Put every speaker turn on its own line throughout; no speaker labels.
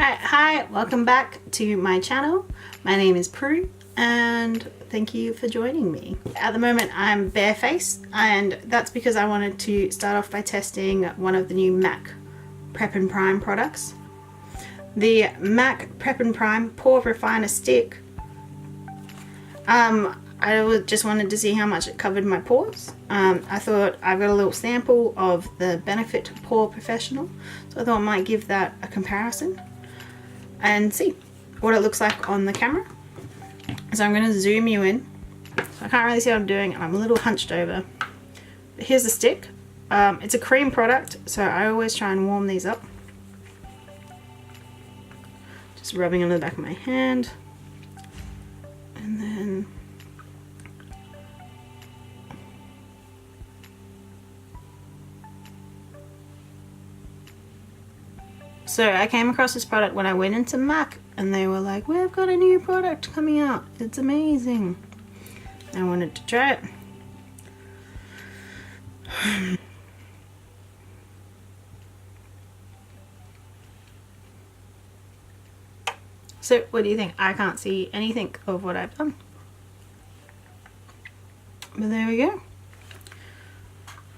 Hi, welcome back to my channel. My name is Prue and thank you for joining me. At the moment I'm barefaced, and that's because I wanted to start off by testing one of the new MAC Prep and Prime products. The MAC Prep and Prime Pore Refiner Stick. I just wanted to see how much it covered my pores. I thought I've got a little sample of the Benefit Pore Professional, so I thought I might give that a comparison and see what it looks like on the camera. So I'm going to zoom you in. So I can't really see what I'm doing and I'm a little hunched over. But here's the stick. It's a cream product, so I always try and warm these up. Just rubbing on the back of my hand. And then so I came across this product when I went into MAC and they were like, we've got a new product coming out, it's amazing. I wanted to try it. So what do you think? I can't see anything of what I've done. But there we go.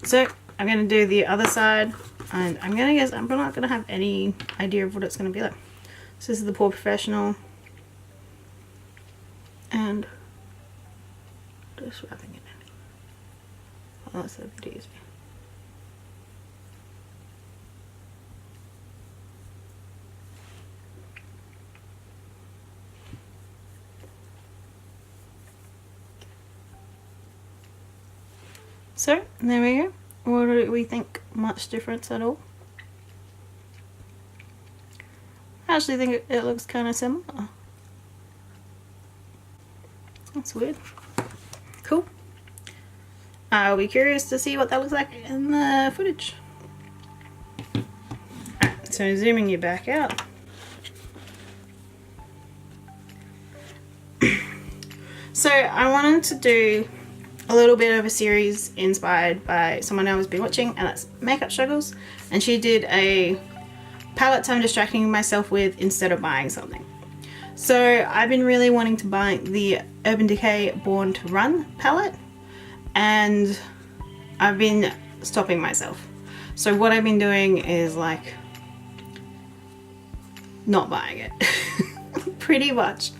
So I'm going to do the other side, and I'm going to guess I'm not going to have any idea of what it's going to be like. So this is the Pore Professional, and just wrapping it in. Oh, that's a bit easy. So there we go. What do we think? Much difference at all? I actually think it looks kind of similar. That's weird. Cool. I'll be curious to see what that looks like in the footage. Alright, so zooming you back out. So I wanted to do a little bit of a series inspired by someone I was been watching, and that's Makeup Struggles, and she did a palettes I'm distracting myself with instead of buying something. So I've been really wanting to buy the Urban Decay Born to Run palette, and I've been stopping myself. So what I've been doing is like not buying it. Pretty much.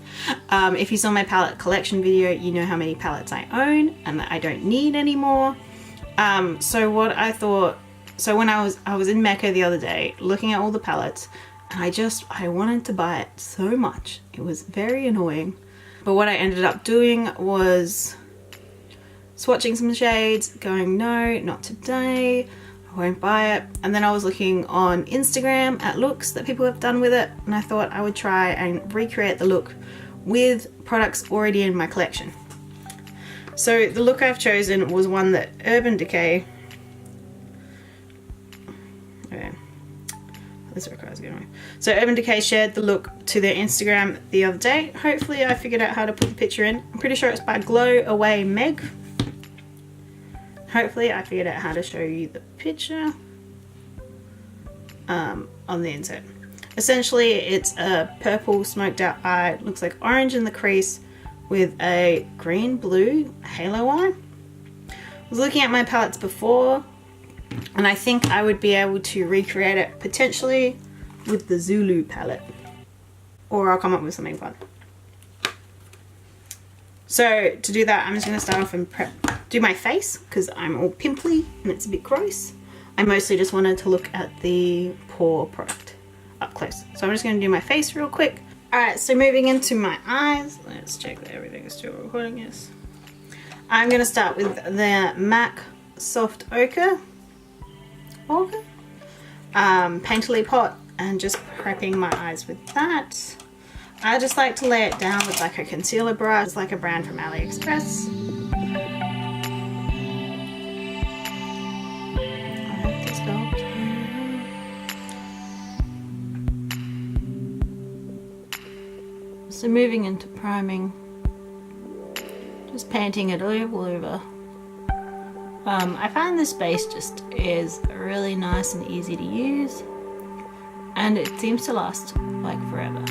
If you saw my palette collection video, you know how many palettes I own and that I don't need anymore. So what I thought, so when I was in Mecca the other day looking at all the palettes, and I wanted to buy it so much. It was very annoying. But what I ended up doing was swatching some shades, going no, not today, I won't buy it. And then I was looking on Instagram at looks that people have done with it, and I thought I would try and recreate the look with products already in my collection. So the look I've chosen was one that Urban Decay, okay, this requires going away. So Urban Decay shared the look to their Instagram the other day. Hopefully I figured out how to put the picture in. I'm pretty sure it's by Glow Away Meg. Hopefully I figured out how to show you the picture on the insert. Essentially it's a purple smoked out eye, it looks like orange in the crease with a green blue halo eye. I was looking at my palettes before and I think I would be able to recreate it potentially with the Zulu palette, or I'll come up with something fun. So to do that I'm just going to start off and do my face because I'm all pimply and it's a bit gross. I mostly just wanted to look at the pore product up close. So I'm just going to do my face real quick. Alright, so moving into my eyes, let's check that everything is still recording. Yes. I'm going to start with the MAC Soft Ochre Painterly Pot, and just prepping my eyes with that. I just like to lay it down with like a concealer brush. It's like a brand from AliExpress. So moving into priming, just painting it all over. I find this base just is really nice and easy to use. and it seems to last like forever.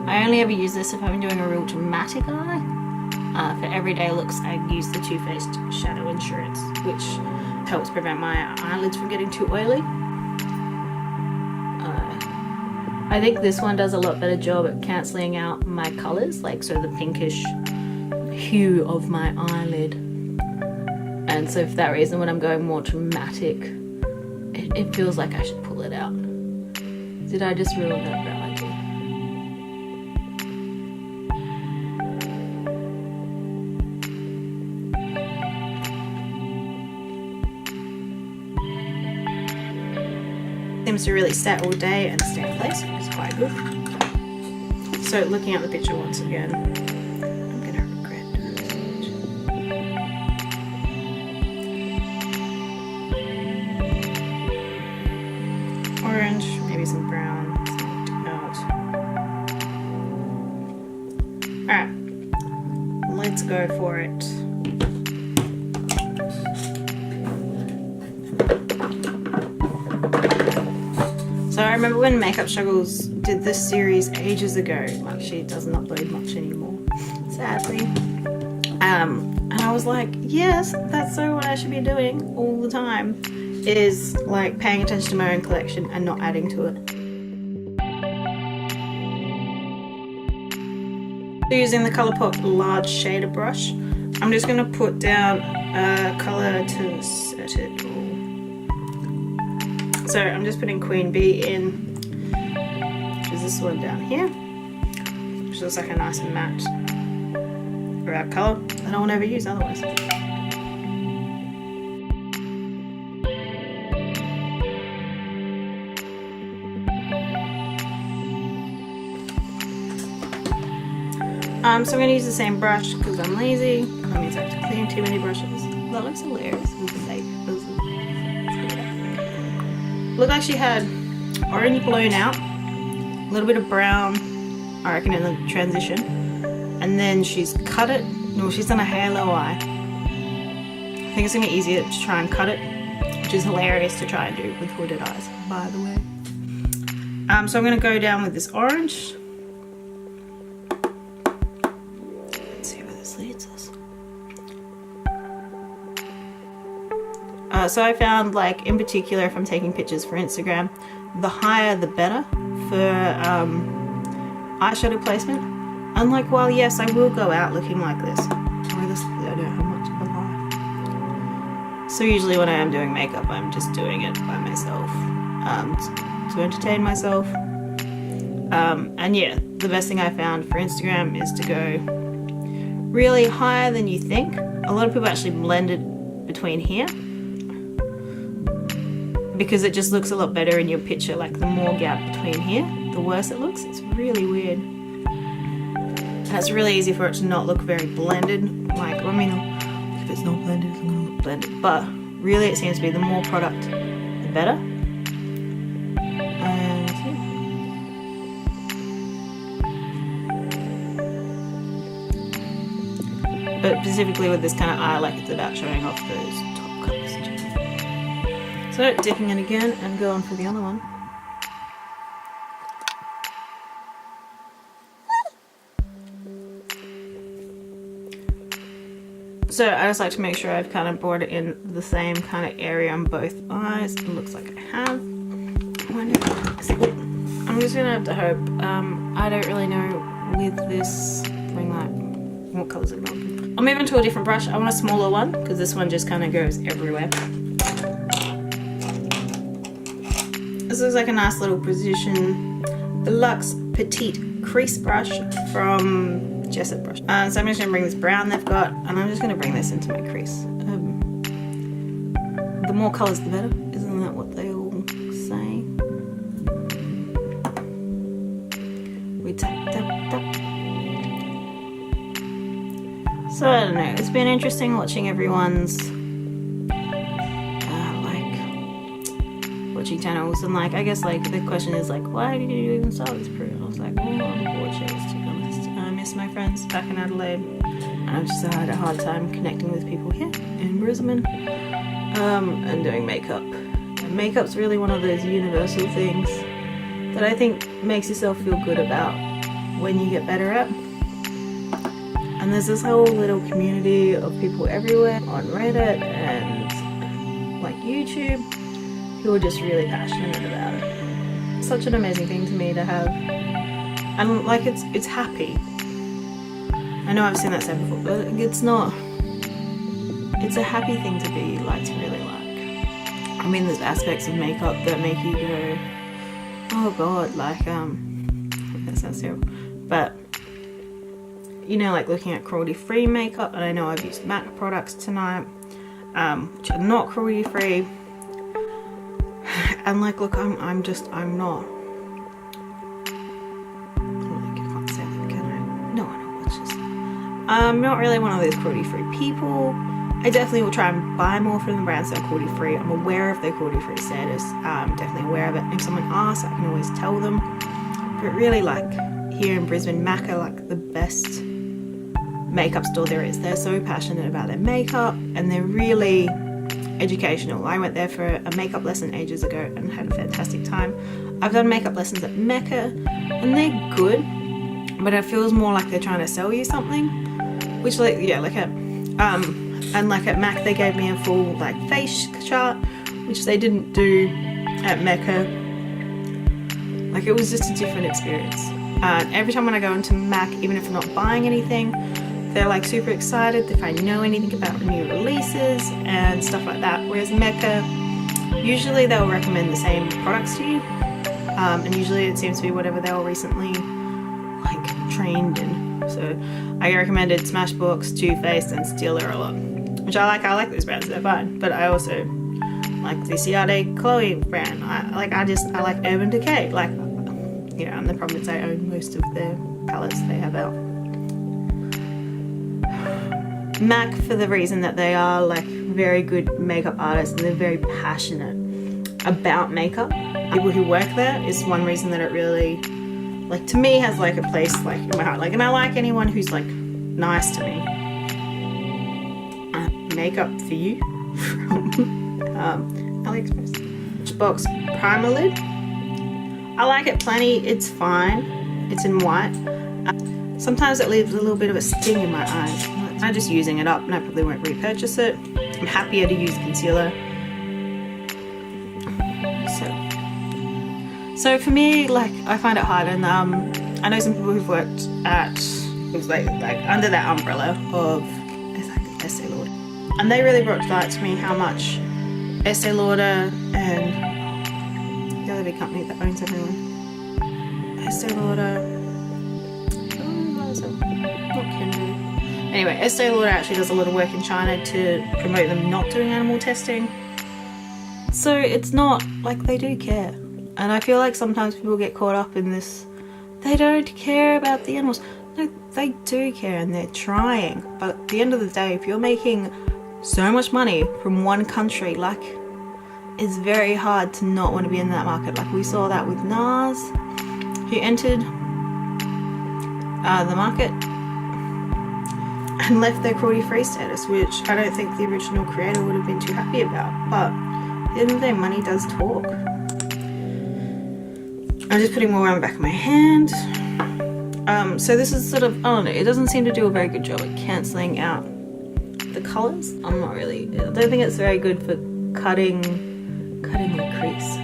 I only ever use this if I'm doing a real dramatic eye. For everyday looks, I use the Too Faced Shadow Insurance, which helps prevent my eyelids from getting too oily. I think this one does a lot better job at cancelling out my colours, like so the pinkish hue of my eyelid. And so for that reason, when I'm going more dramatic, it feels like I should pull it out. Did I just ruin that brow idea? Seems to really set all day and stay in place, which is quite good. So looking at the picture once again, I'm gonna regret doing this image. Orange, maybe some brown, something else. Alright, let's go for it. So I remember when Makeup Struggles did this series ages ago, like she doesn't upload much anymore, sadly. And I was like, yes, that's so what I should be doing all the time, is like paying attention to my own collection and not adding to it. So using the Colourpop large shader brush, I'm just going to put down a colour to set it all. So I'm just putting Queen Bee in, which is this one down here, which looks like a nice and matte red colour that I won't ever use otherwise. So I'm going to use the same brush because I'm lazy. That means I have to clean too many brushes. That looks hilarious. Looked like she had orange blown out, a little bit of brown, I reckon, in the transition, and then she's cut it. No, she's done a halo eye. I think it's gonna be easier to try and cut it, which is hilarious to try and do with hooded eyes, by the way. So I'm gonna go down with this orange. Let's see where this leads us. So I found, like, in particular, if I'm taking pictures for Instagram, the higher the better for eyeshadow placement. And like, while yes, I will go out looking like this, I don't have much of a life. So usually when I am doing makeup, I'm just doing it by myself to entertain myself. And yeah, the best thing I found for Instagram is to go really higher than you think. A lot of people actually blend it between here, because it just looks a lot better in your picture. Like, the more gap between here, the worse it looks. It's really weird. And it's really easy for it to not look very blended. Like, I mean, if it's not blended, it's gonna look blended. But really, it seems to be the more product, the better. And yeah. But specifically with this kind of eye, like, it's about showing off those top colours too. So dipping it again and going for the other one. So I just like to make sure I've kind of brought it in the same kind of area on both eyes. It looks like I have. I'm just gonna have to hope. I don't really know with this thing, like, what colours it will. I'll move into a different brush. I want a smaller one because this one just kind of goes everywhere. This looks like a nice little Precision Deluxe Petite Crease Brush from Jessup Brush. So I'm just going to bring this brown they've got, and I'm just going to bring this into my crease. The more colours the better, isn't that what they all say? We tap, tap, tap. So I don't know, it's been interesting watching everyone's channels, and like, I guess like the question is like, why did you even start this Prue? And I was like, well, I'm bored, to be honest. I miss my friends back in Adelaide, and I just had a hard time connecting with people here in Brisbane, and doing makeup. And makeup's really one of those universal things that I think makes yourself feel good about when you get better at. And there's this whole little community of people everywhere on Reddit and like YouTube who are just really passionate about it. It's such an amazing thing to me to have, and like it's happy. I know I've seen that said before, but it's not. It's a happy thing to be like, to really like. I mean, there's aspects of makeup that make you go, oh god, like that sounds terrible, but you know, like looking at Cruelty Free Makeup, and I know I've used MAC products tonight, which are not cruelty free, and like, look, I'm not. Like, I can't say that, can I? No, I know, it's just, I'm not really one of those cruelty free people. I definitely will try and buy more from the brands that are cruelty free. I'm aware of their cruelty free status. I'm definitely aware of it. If someone asks, I can always tell them. But really, like here in Brisbane, MAC are like the best makeup store there is. They're so passionate about their makeup and they're really educational. I went there for a makeup lesson ages ago and had a fantastic time. I've done makeup lessons at Mecca and they're good, but it feels more like they're trying to sell you something, which like, yeah, like at and like at MAC they gave me a full like face chart, which they didn't do at Mecca. Like it was just a different experience. Every time when I go into MAC, even if I'm not buying anything, they're like super excited if I know anything about the new releases and stuff like that. Whereas Mecca, usually they'll recommend the same products to you, and usually it seems to be whatever they were recently like trained in. So I get recommended Smashbox, Too Faced, and Steeler a lot, which I like. I like those brands; they're fine. But I also like the Ciade Chloe brand. I like Urban Decay. Like, you know, and the problem is I own most of their palettes they have out. MAC, for the reason that they are like very good makeup artists and they're very passionate about makeup. People who work there is one reason that it really, like, to me has like a place like in my heart. Like, and I like anyone who's like nice to me. Makeup for you from AliExpress. Box primer lid. I like it plenty. It's fine. It's in white. Sometimes it leaves a little bit of a sting in my eyes. I'm just using it up and I probably won't repurchase it. I'm happier to use concealer. So for me, like, I find it hard, and I know some people who've worked at like under that umbrella of Estee Lauder, and they really brought to light to me how much Estee Lauder and the other big company that owns everyone, Estee Lauder, not Kendall. Anyway, Estee Lauder actually does a lot of work in China to promote them not doing animal testing. So it's not like they do care. And I feel like sometimes people get caught up in this, they don't care about the animals. No, they do care and they're trying. But at the end of the day, if you're making so much money from one country, like, it's very hard to not want to be in that market. Like we saw that with NARS, who entered the market and left their cruelty-free status, which I don't think the original creator would have been too happy about. But at the end of the day, money does talk. I'm just putting more on the back of my hand. So this is sort of, I don't know, it doesn't seem to do a very good job at cancelling out the colours. I don't think it's very good for cutting the crease.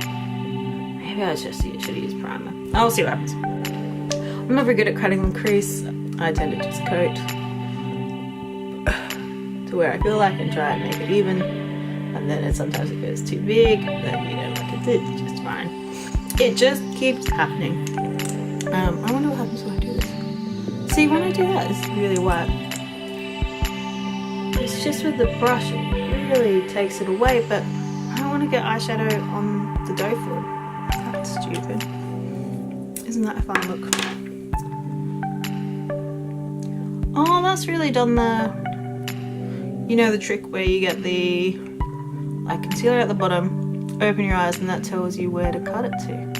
Maybe I should use primer. I'll see what happens. I'm not very good at cutting the crease. I tend to just coat to where I feel like and try and make it even. And then sometimes if it's too big, then you know, like it's just fine. It just keeps happening. I wonder what happens when I do this. See, when I do that, it's really wet. It's just with the brush, it really takes it away, but I don't want to get eyeshadow on the dough foot. That's stupid. Isn't that a fun look? Oh, that's really done the, you know, the trick where you get the like concealer at the bottom, open your eyes, and that tells you where to cut it to.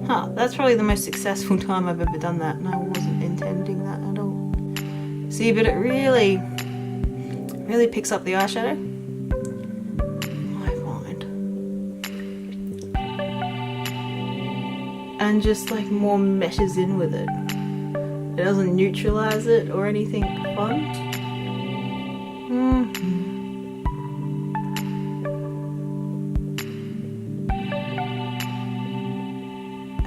Huh, that's probably the most successful time I've ever done that, and I wasn't intending that at all. See, but it really picks up the eyeshadow, I find. and just like more meshes in with it. It doesn't neutralize it or anything fun.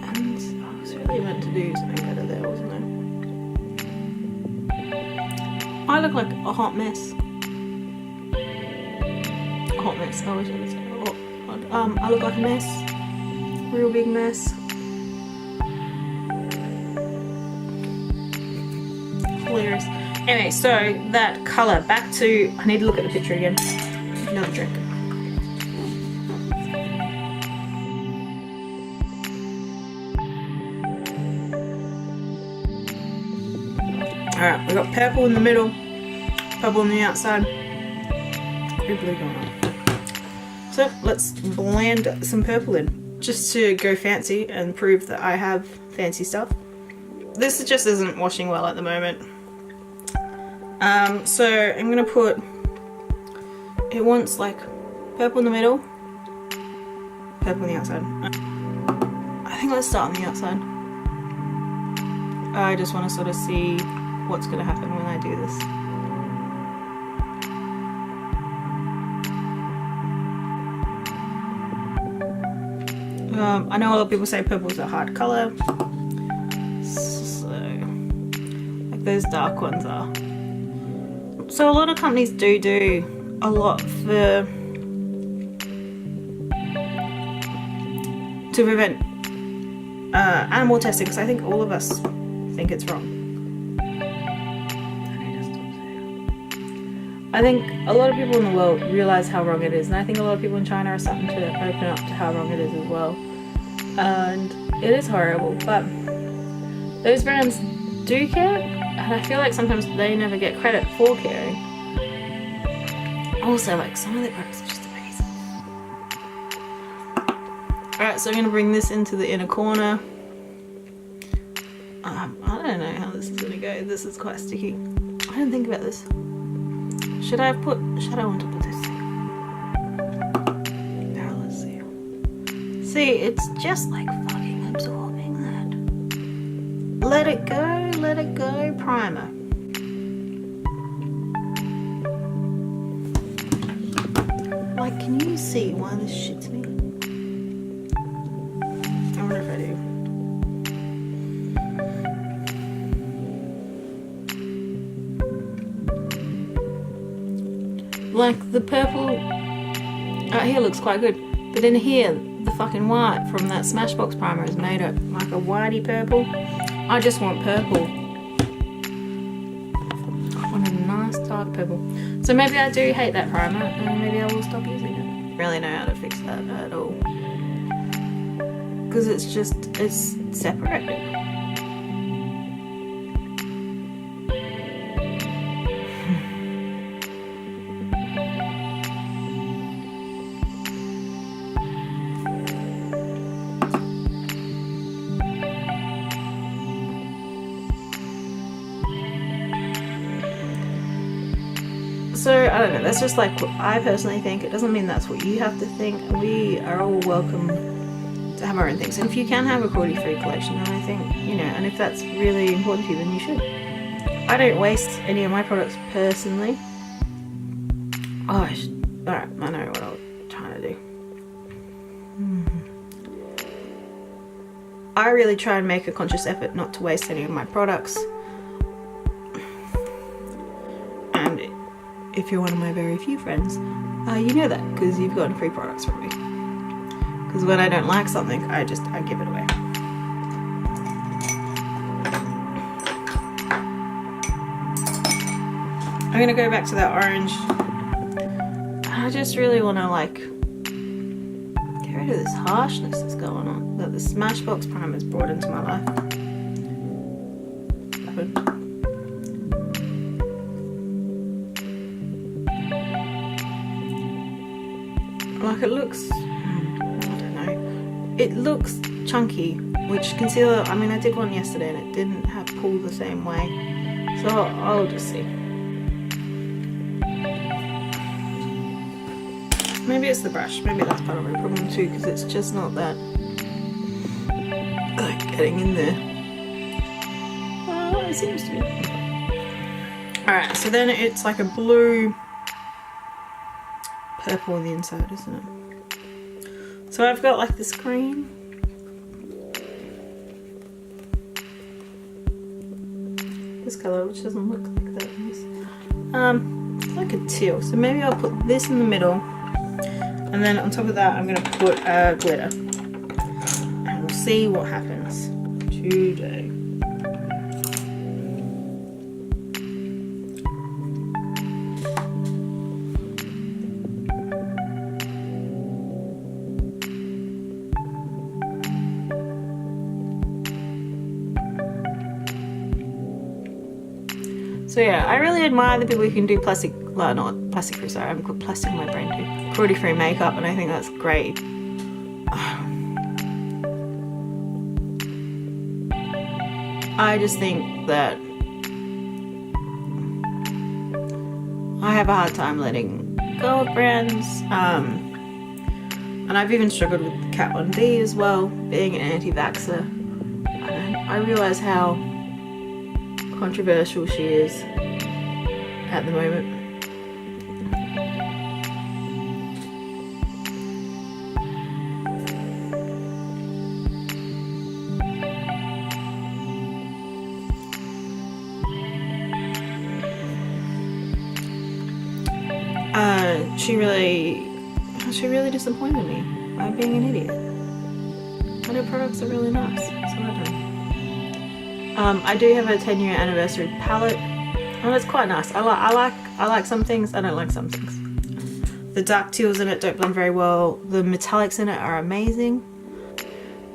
And I was really meant to do something better there, wasn't I? I look like a hot mess. A hot mess. I wish I could say I look like a mess. Real big mess. Hilarious. Anyway, so that colour, back to, I need to look at the picture again. Another drink. Alright, we've got purple in the middle, purple on the outside, blue going on. So let's blend some purple in, just to go fancy and prove that I have fancy stuff. This just isn't washing well at the moment. So I'm gonna put, it wants like purple in the middle, purple on the outside. I think let's start on the outside. I just want to sort of see what's gonna happen when I do this. I know a lot of people say purple's a hard colour, so like those dark ones are. So a lot of companies do a lot to prevent animal testing, because I think all of us think it's wrong. I think a lot of people in the world realise how wrong it is, and I think a lot of people in China are starting to open up to how wrong it is as well. And it is horrible, but those brands do care, and I feel like sometimes they never get credit for caring. Also, like, some of their products are just amazing. Alright, so I'm going to bring this into the inner corner. I don't know how this is going to go. This is quite sticky. I didn't think about this. Should I have put shadow on top of this thing? Now let's see. See, it's just like fucking absorbing that. Let it go, primer. Like, can you see why this shits me? I wonder if I do. Like, the purple out here looks quite good, but in here, the fucking white from that Smashbox primer has made it like a whitey purple. I just want purple. I want a nice dark purple. So maybe I do hate that primer, and maybe I will stop using it. I don't really know how to fix that at all, because it's separated. So, I don't know, that's just like what I personally think. It doesn't mean that's what you have to think. We are all welcome to have our own things. And if you can have a cruelty free collection, then I think, you know, and if that's really important to you, then you should. I don't waste any of my products personally. Oh, alright, I know what I'm trying to do. I really try and make a conscious effort not to waste any of my products. And if you're one of my very few friends, you know that, because you've gotten free products from me. Because when I don't like something, I give it away. I'm gonna go back to that orange. I just really want to like get rid of this harshness that's going on that the Smashbox primer has brought into my life. Like, it looks, I don't know, it looks chunky, which concealer, I mean, I did one yesterday and it didn't have pull the same way, so I'll just see. Maybe it's the brush, maybe that's part of my problem too, because it's just not that like getting in there. It seems to be. Alright, so then it's like a blue purple on the inside, isn't it? So I've got like this green. This colour, which doesn't look like that. It's like a teal. So maybe I'll put this in the middle, and then on top of that I'm going to put glitter. And we'll see what happens today. So yeah, I really admire the people who can do plastic, well, not plastic free, sorry, I've got plastic in my brain too. Cruelty free makeup, and I think that's great. I just think that I have a hard time letting go of brands. And I've even struggled with Kat Von D as well, being an anti-vaxxer. And I realise how controversial she is at the moment. She really disappointed me by being an idiot. And her products are really nice, so I don't. I do have a 10-year anniversary palette, and it's quite nice. I like some things, I don't like some things. The dark teals in it don't blend very well. The metallics in it are amazing.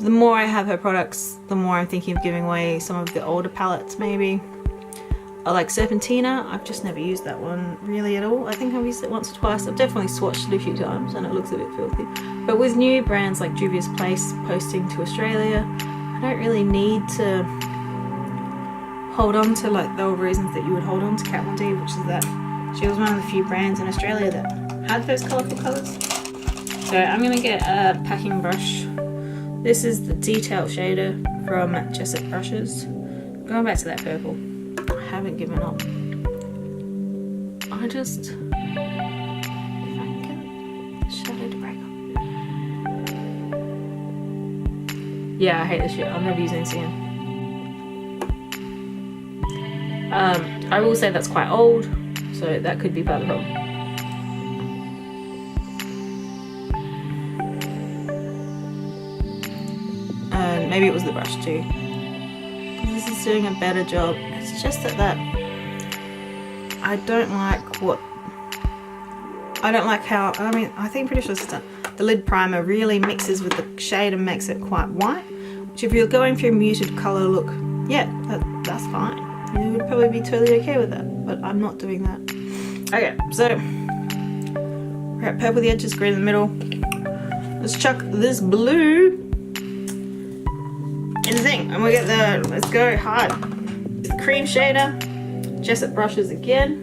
The more I have her products, the more I'm thinking of giving away some of the older palettes maybe. I like Serpentina. I've just never used that one really at all. I think I've used it once or twice. I've definitely swatched it a few times and it looks a bit filthy. But with new brands like Juvia's Place posting to Australia, I don't really need to hold on to like the old reasons that you would hold on to Kat Von D, which is that she was one of the few brands in Australia that had those colourful colours. So I'm going to get a packing brush. This is the detail shader from Jessup Brushes. Going back to that purple. I haven't given up. I just, if I can get the shadow to break up. Yeah, I hate this shit. I'm never using this again. I will say that's quite old, so that could be part of the problem. And maybe it was the brush too. This is doing a better job. It's just that I don't like how, I mean, I think pretty sure this is done. The lid primer really mixes with the shade and makes it quite white, which if you're going for a muted colour look, yeah, that's fine. You would probably be totally okay with that, but I'm not doing that. Okay, so we're at purple the edges, green in the middle. Let's chuck this blue in the thing, and we get the, let's go hard. The cream shader, Jessup Brushes again,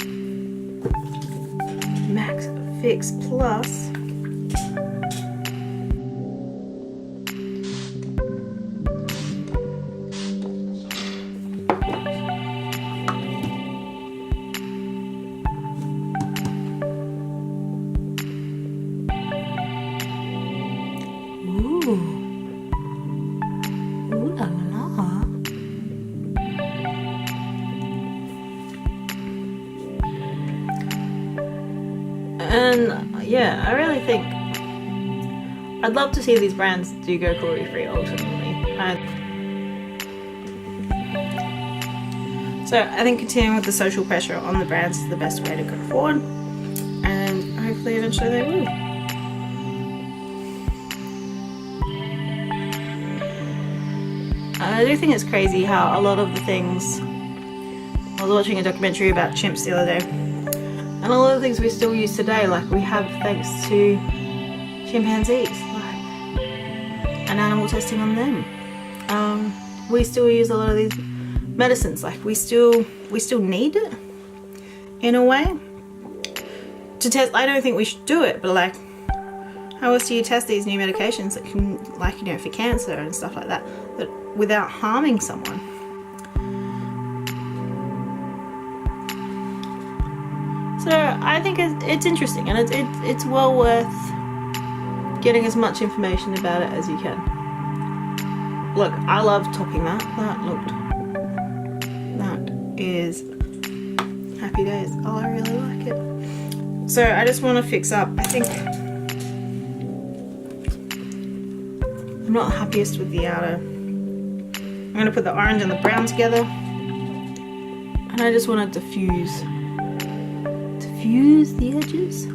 Max Fix Plus. And yeah, I really think I'd love to see these brands do go cruelty free ultimately. So I think continuing with the social pressure on the brands is the best way to go forward, and hopefully eventually they will. I do think it's crazy how a lot of the things, I was watching a documentary about chimps the other day, and a lot of things we still use today, like we have thanks to chimpanzees, like, and animal testing on them. We still use a lot of these medicines, like we still need it in a way to test. I don't think we should do it, but like, how else do you test these new medications that can, like, you know, for cancer and stuff like that, but without harming someone? So I think it's interesting, and it's well worth getting as much information about it as you can. Look, I love topping that. That is happy days. Oh, I really like it. So I just want to fix up. I think I'm not happiest with the outer. I'm going to put the orange and the brown together, and I just want to diffuse the edges,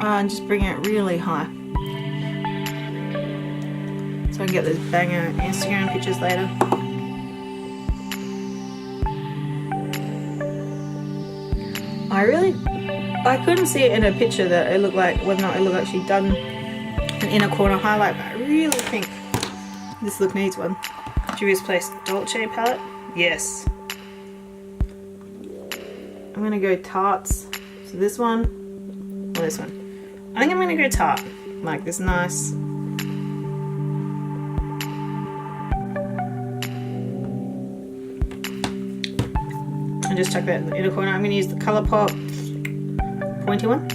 and just bring it really high so I can get those banger Instagram pictures later. I couldn't see it in a picture that it looked like, whether or not it looked like she'd done an inner corner highlight, but I really think this look needs one. Juvia's Place Dolce palette. Yes. I'm gonna go tarts. So this one or this one. I think I'm gonna go tart. Like this nice. And just chuck that in the inner corner. I'm gonna use the ColourPop pointy one.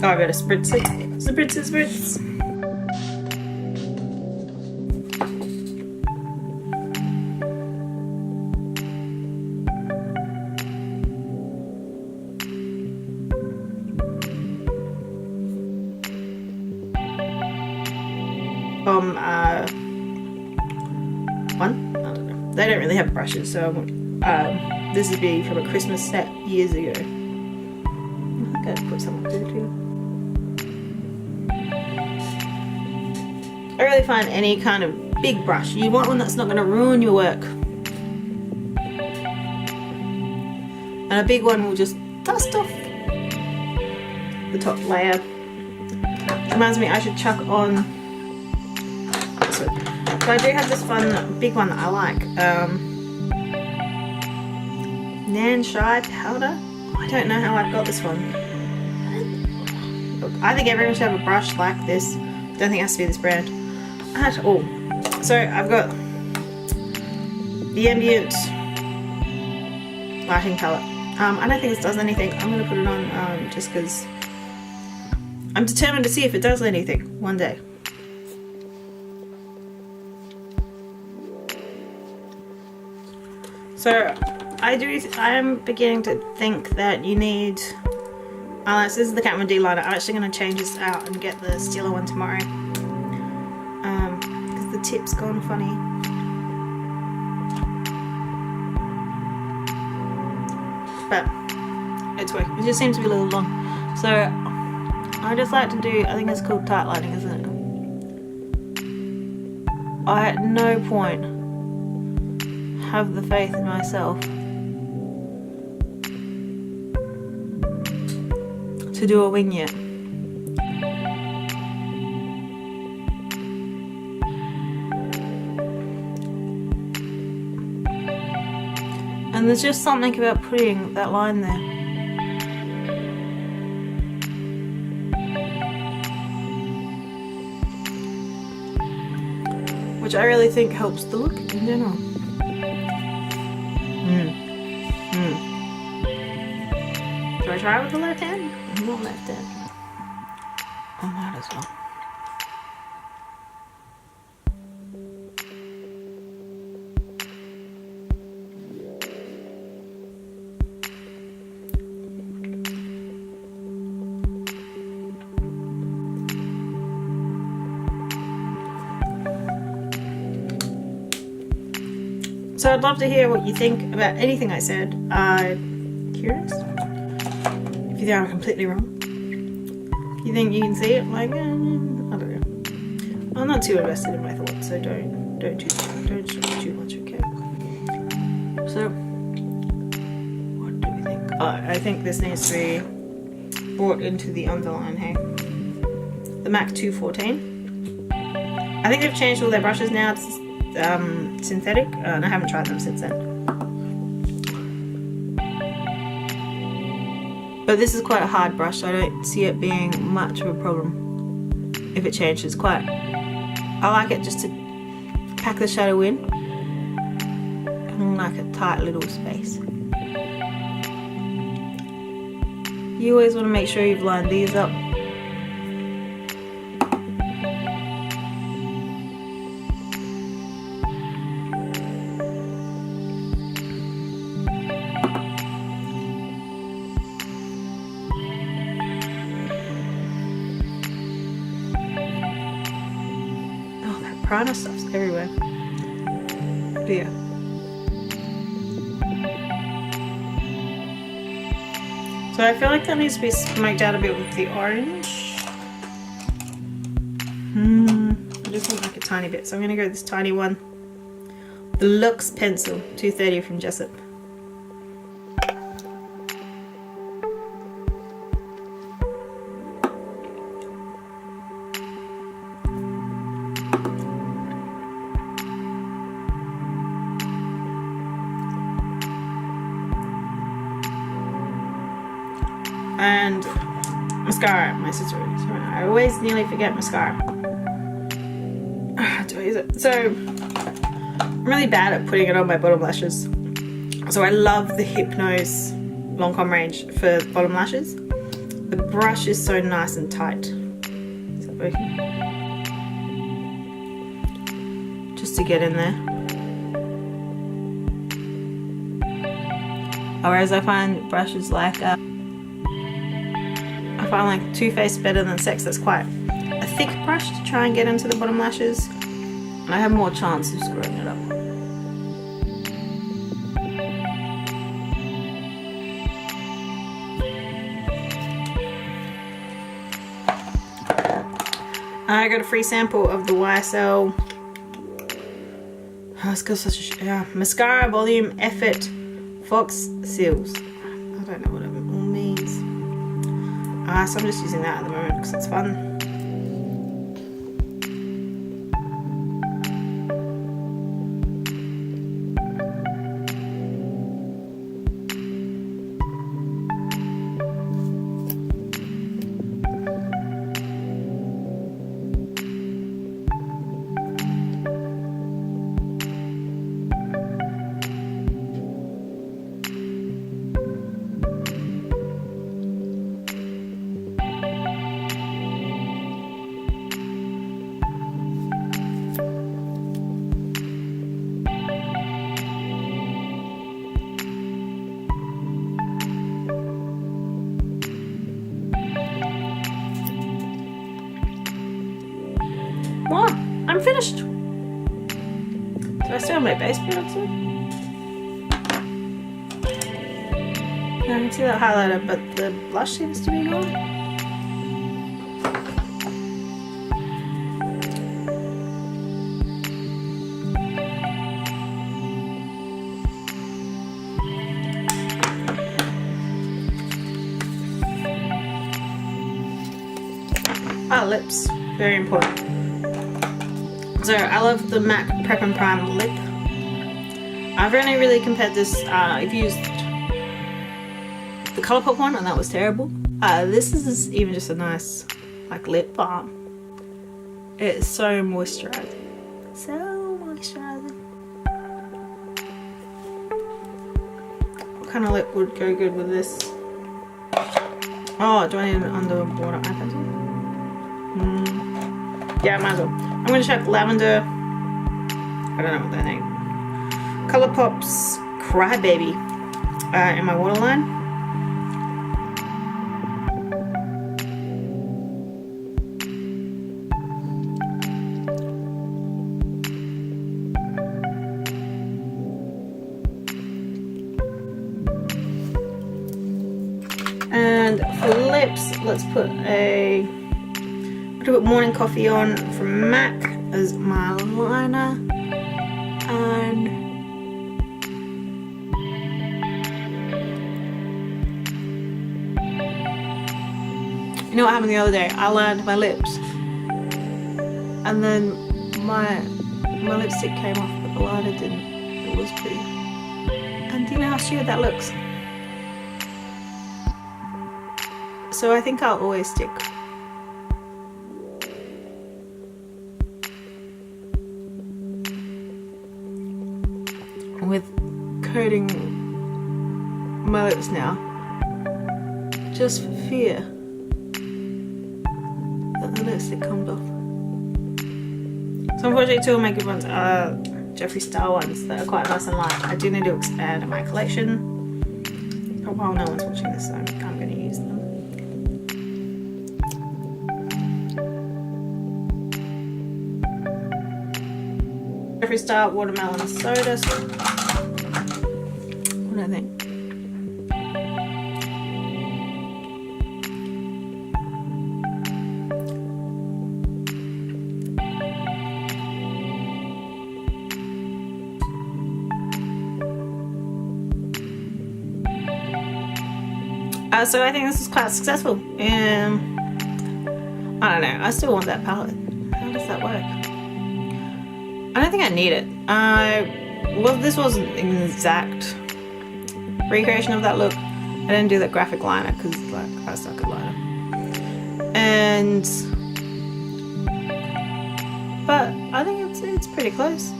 Oh, I better spritz it. Spritz. One? I don't know. They don't really have brushes, so this would be from a Christmas set years ago. I think I'd put some up there too. I really find any kind of big brush, you want one that's not going to ruin your work. And a big one will just dust off the top layer. Reminds me I should chuck on. So I do have this fun big one that I like. Nan Shai powder. I don't know how I got this one. Look, I think everyone should have a brush like this. Don't think it has to be this brand at all. So I've got the ambient lighting palette. I don't think this does anything. I'm gonna put it on just because I'm determined to see if it does anything one day. So I am beginning to think that you need eyeliner. This is the Kat Von D liner. I'm actually going to change this out and get the Stila one tomorrow. Because the tip's gone funny. But it's working. It just seems to be a little long. So I just like to do, I think it's called tight lighting, isn't it? I at no point have the faith in myself to do a wing yet. And there's just something about putting that line there. Which I really think helps the look in general. Do I try with the left hand? I'm not left hand. I might as well. So I'd love to hear what you think about anything I said. Curious? If you think I'm completely wrong. You think you can see it? Like, I don't know. I'm not too invested in my thoughts, so don't stress too much, okay? So, what do we think? I think this needs to be brought into the underline, hey? The MAC 214. I think they've changed all their brushes now. It's synthetic, and I haven't tried them since then. But this is quite a hard brush, so I don't see it being much of a problem if it changes quite. I like it just to pack the shadow in like a tight little space. You always want to make sure you've lined these up. Oh, that prana stuff's everywhere. But yeah. So I feel like that needs to be smoked out a bit with the orange. I just want like a tiny bit, so I'm gonna go with this tiny one. The Luxe pencil, 230 from Jessup. And mascara, my sister. I always nearly forget mascara. Do I use it? So I'm really bad at putting it on my bottom lashes. So I love the Hypnose Lancome range for bottom lashes. The brush is so nice and tight. Is that working? Just to get in there. Whereas I find brushes like I find like Too Faced better than Sex. That's quite a thick brush to try and get into the bottom lashes, and I have more chance of screwing it up. I got a free sample of the YSL. Oh, it's got such a mascara volume effort Fox Seals. I don't know what it all means. So I'm just using that at the moment because it's fun. What? I'm finished. Did I still have my base product on? Yeah, I can see that highlighter, but the blush seems to be gone. Lips, very important. So I love the MAC Prep and Prime lip. I've only really compared this, I've used the Colourpop one and that was terrible. This is even just a nice like lip balm. It's so moisturizing. So moisturizing. What kind of lip would go good with this? Oh, do I need an underwater eye pencil? Yeah, I might as well. I'm going to check Lavender. I don't know what that name. Colourpop's Crybaby in my waterline. And for lips, let's put a Morning Coffee on from MAC as my liner, and you know what happened the other day? I lined my lips and then my lipstick came off but the liner didn't. It was pretty. And do you know how stupid that looks? So I think I'll always stick with coating my lips now, just for fear that the lipstick comes off. So unfortunately 2 of my good ones are Jeffree Star ones that are quite nice and light. I do need to expand my collection, but while no one's watching this, I'm going to use them. Jeffree Star watermelon soda. What do I think? So I think this is quite successful. I don't know, I still want that palette. How does that work? I don't think I need it. Well, this wasn't an exact recreation of that look. I didn't do that graphic liner because like I suck at liner. But I think it's pretty close.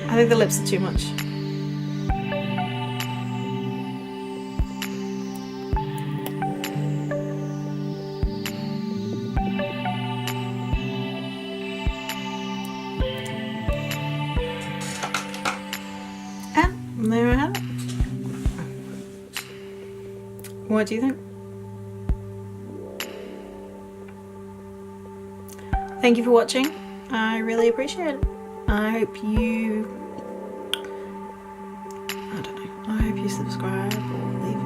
I think the lips are too much. And there I have it. What do you think? Thank you for watching. I really appreciate it. I hope you subscribe or leave